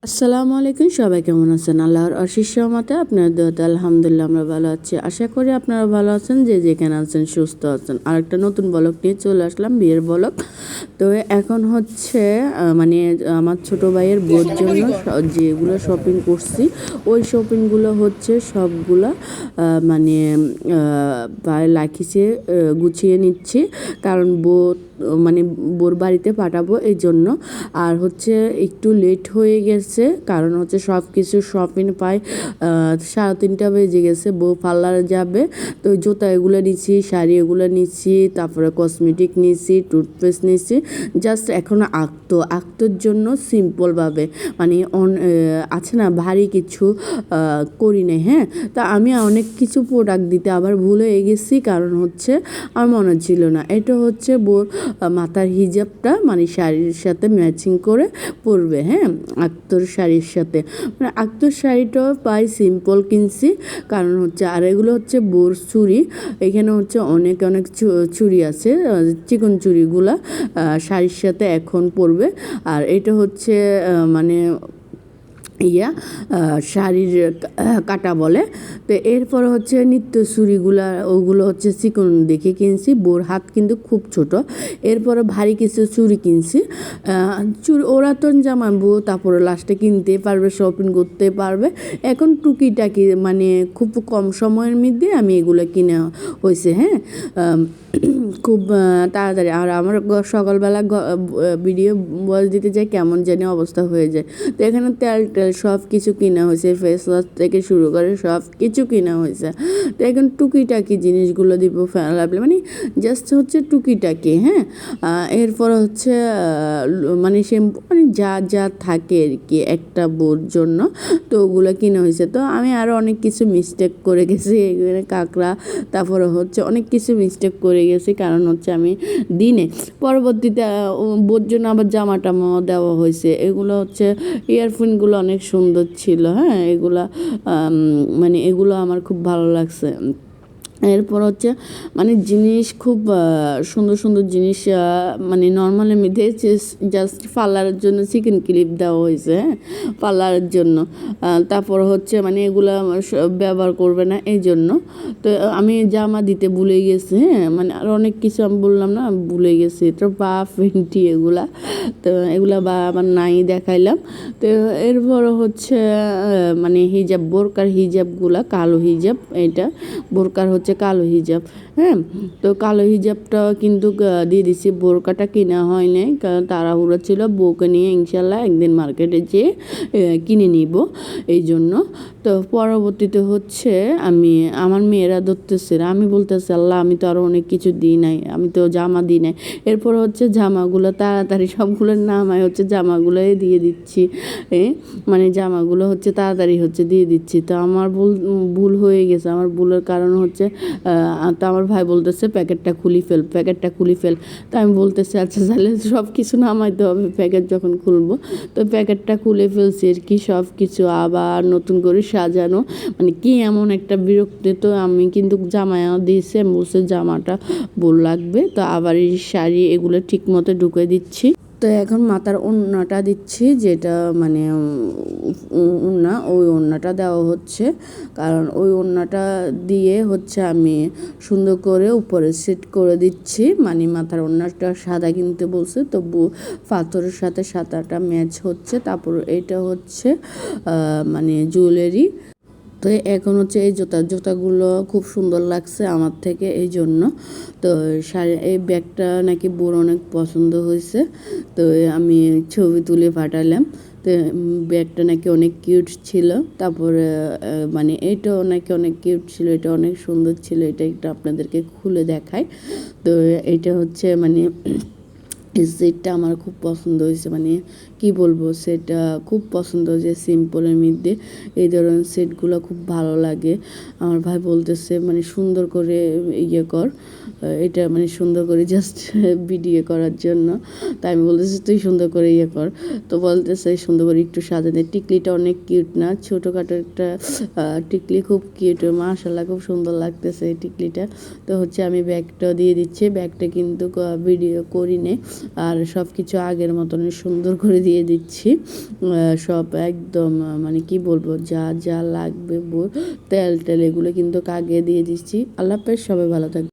আসসালামু আলাইকুম, সবাই কেমন আছেন? আল্লাহর অশেষ রহমতে আপনার দোয়াতে আলহামদুলিল্লাহ আমরা ভালো আছি। আশা করি আপনারা ভালো আছেন, যে যেখানে আছেন সুস্থ আছেন। আর একটা নতুন ব্লগ নিয়ে চলে আসলাম, বিয়ের ব্লগ। তো এখন হচ্ছে মানে আমার ছোট ভাইয়ের বউর জন্য যেগুলো শপিং করছি, ওই শপিংগুলো হচ্ছে সবগুলা মানে লাখিসে গুছিয়ে নিচ্ছি, কারণ মানে বোর বাড়িতে পাঠাবো এই জন্য। আর হচ্ছে একটু লেট হয়ে গেছে, কারণ হচ্ছে সব কিছু শপিং পাই 3:30 বেজে গেছে। বউ পার্লারে যাবে, তো জুতা এগুলো নিচ্ছি, শাড়ি এগুলো নিচ্ছি, তারপরে কসমেটিক নিচ্ছি, টুথপেস্ট নিচ্ছি। জাস্ট এখন আক্তোর জন্য সিম্পলভাবে মানে আছে না, ভারী কিছু করি নাই। হ্যাঁ, তা আমি অনেক কিছু প্রোডাক্ট দিতে আবার ভুলে গেছি, কারণ হচ্ছে আমার মনে ছিল না। এটা হচ্ছে বোর মাথার হিজাবটা মানে শাড়ির সাথে ম্যাচিং করে পরবে। হ্যাঁ, আক্তর শাড়ির সাথে, মানে আক্তর শাড়িটাও পাই সিম্পল কিনছি, কারণ হচ্ছে আর এগুলো হচ্ছে বোর চুড়ি। এখানে হচ্ছে অনেক চুড়ি আছে, চিকন চুড়িগুলা শাড়ির সাথে এখন পরবে। আর এটা হচ্ছে মানে শাড়ির কাটা বলে। তো এরপর হচ্ছে নিত্য চুড়িগুলা, ওগুলো হচ্ছে চিকন দেখে কিনছি। বোর হাত কিন্তু খুব ছোট। এরপরে ভারী কিছু চুড়ি কিনছি। ওরা তো জামাবো, তারপরে লাস্টে কিনতে পারবে, শপিং করতে পারবে। এখন টুকিটাকি মানে খুব কম সময়ের মধ্যে আমি এগুলো কিনা হয়েছে। হ্যাঁ, খুব তাড়াতাড়ি। আর আমার সকালবেলা ভিডিও বয়স দিতে যাই কেমন জানি অবস্থা হয়ে যায়। তো এখানে তেল সব কিছু কিনা হয়েছে, ফেস ওয়াশ থেকে শুরু করে সব কিছু কিনা হয়েছে। তো এখন টুকিটাকি জিনিসগুলো দিব ফেলাবলে, মানে জাস্ট হচ্ছে টুকিটাকি। হ্যাঁ, এরপর হচ্ছে মানে শ্যাম্পু, মানে যা থাকে আর কি একটা বোর জন্য, তো ওগুলো কিনা হয়েছে। তো আমি আরও অনেক কিছু মিস্টেক করে গেছি, এখানে কাঁকড়া, তারপরে হচ্ছে অনেক কিছু মিস্টেক করে গেছি, কারণ হচ্ছে আমি দিনে পরবর্তীতে বোর জন্য আবার জামা টামাও দেওয়া হয়েছে। এগুলো হচ্ছে ইয়ারফোনগুলো অনেক সুন্দর ছিল। হ্যাঁ, মানে এগুলো আমার খুব ভালো লাগছে। এরপর হচ্ছে মানে জিনিস খুব সুন্দর সুন্দর জিনিস, মানে নর্মালের মধ্যে জাস্ট পার্লারের জন্য চিকেন ক্লিপ দেওয়া হয়েছে। হ্যাঁ, পার্লারের জন্য। তারপর হচ্ছে মানে এগুলো ব্যবহার করবে না এই জন্য। তো আমি জামা দিতে ভুলে গেছি। হ্যাঁ, মানে আর অনেক কিছু আমি বললাম না, আমি ভুলে গেছি। তো বা ফেন্টি এগুলা, তো এগুলা বা আমার নাই দেখাইলাম। তো এরপর হচ্ছে মানে হিজাব, বোরকার হিজাবগুলা, কালো হিজাব, এটা বোরকার হচ্ছে কালো হিজাব। হ্যাঁ, তো কালো হিজাবটা কিন্তু দিয়ে দিছি, বোরকাটা কিনা হয় নাই, কারণ তাড়াহুড়ো ছিল। বউকে নিয়ে ইনশাল্লাহ একদিন মার্কেটে যেয়ে কিনে নিব এই জন্য। তো পরবর্তীতে হচ্ছে আমার মেয়েরা ধরতেছে, আমি বলতেছি আল্লাহ, আমি তো আরও অনেক কিছু দিই নাই, আমি তো জামা দিই নাই। এরপর হচ্ছে জামাগুলো তাড়াতাড়ি সবগুলোর নামায় হচ্ছে জামাগুলোই দিয়ে দিচ্ছি। মানে জামাগুলো হচ্ছে তাড়াতাড়ি হচ্ছে দিয়ে দিচ্ছি। তো আমার ভুল হয়ে গেছে। আমার ভুলের কারণ হচ্ছে তো আমার ভাই বলতেছে প্যাকেটটা খুলি ফেল। তো আমি বলতেছি আচ্ছা তাহলে সব কিছু নামাইতে হবে প্যাকেট যখন খুলবো। তো প্যাকেটটা খুলে ফেলছি আর কি, সব কিছু আবার নতুন করে সাজানো, মানে কি এমন একটা বিরক্তি। তো আমি কিন্তু জামাও দিয়েছি, আমি বলছি জামাটা ভুল লাগবে। তো আবার এই শাড়ি এগুলো ঠিক মতো ঢুকে দিচ্ছি। তো এখন মাথার ওড়নাটা দিচ্ছি, যেটা মানে ওড়না, ওই ওড়নাটা দেওয়া হচ্ছে, কারণ ওই ওড়নাটা দিয়ে হচ্ছে আমি সুন্দর করে উপরে সেট করে দিচ্ছি। মানে মাথার ওড়নাটা সাদা কিনতে বলছে, তবু পাথরের সাথে সাদাটা ম্যাচ হচ্ছে। তারপর এটা হচ্ছে মানে জুয়েলারি। তো এখন হচ্ছে এই জুতাগুলো খুব সুন্দর লাগছে আমার থেকে, এই জন্য। তো এই ব্যাগটা নাকি বোর অনেক পছন্দ হয়েছে, তো আমি ছবি তুলে পাঠালাম। তো ব্যাগটা নাকি অনেক কিউট ছিল। তারপরে মানে এইটাও নাকি অনেক কিউট ছিল, এটা অনেক সুন্দর ছিল। এটা একটু আপনাদেরকে খুলে দেখাই। তো এটা হচ্ছে মানে এই সেটটা আমার খুব পছন্দ হয়েছে, মানে কি বলবো, সেটটা খুব পছন্দ হয়েছে। সিম্পলের মধ্যে এই ধরনের সেটগুলো খুব ভালো লাগে। আমার ভাই বলতেছে মানে সুন্দর করে ইয়ে কর, এটা মানে সুন্দর করে জাস্ট ভিডিও করার জন্য। তাই আমি বলতেছি তুই সুন্দর করে ইয়ে কর, তো বলতেছে সুন্দর করে একটু সাজাতে। টিকলিটা অনেক কিউট না, ছোটোখাটো একটা টিকলি, খুব কিউট, মাশাআল্লাহ খুব সুন্দর লাগতেছে এই টিকলিটা। তো হচ্ছে আমি ব্যাগটাও দিয়ে দিচ্ছি, ব্যাগটা কিন্তু ভিডিও করি নে, আর সব কিছু আগের মতন সুন্দর করে দিয়ে দিচ্ছি। সব একদম মানে কি বলবো, যা যা লাগবে তেল টেল এগুলো কিন্তু আগে দিয়ে দিচ্ছি। আল্লাহ হাফেজ, সবাই ভালো থাকবে।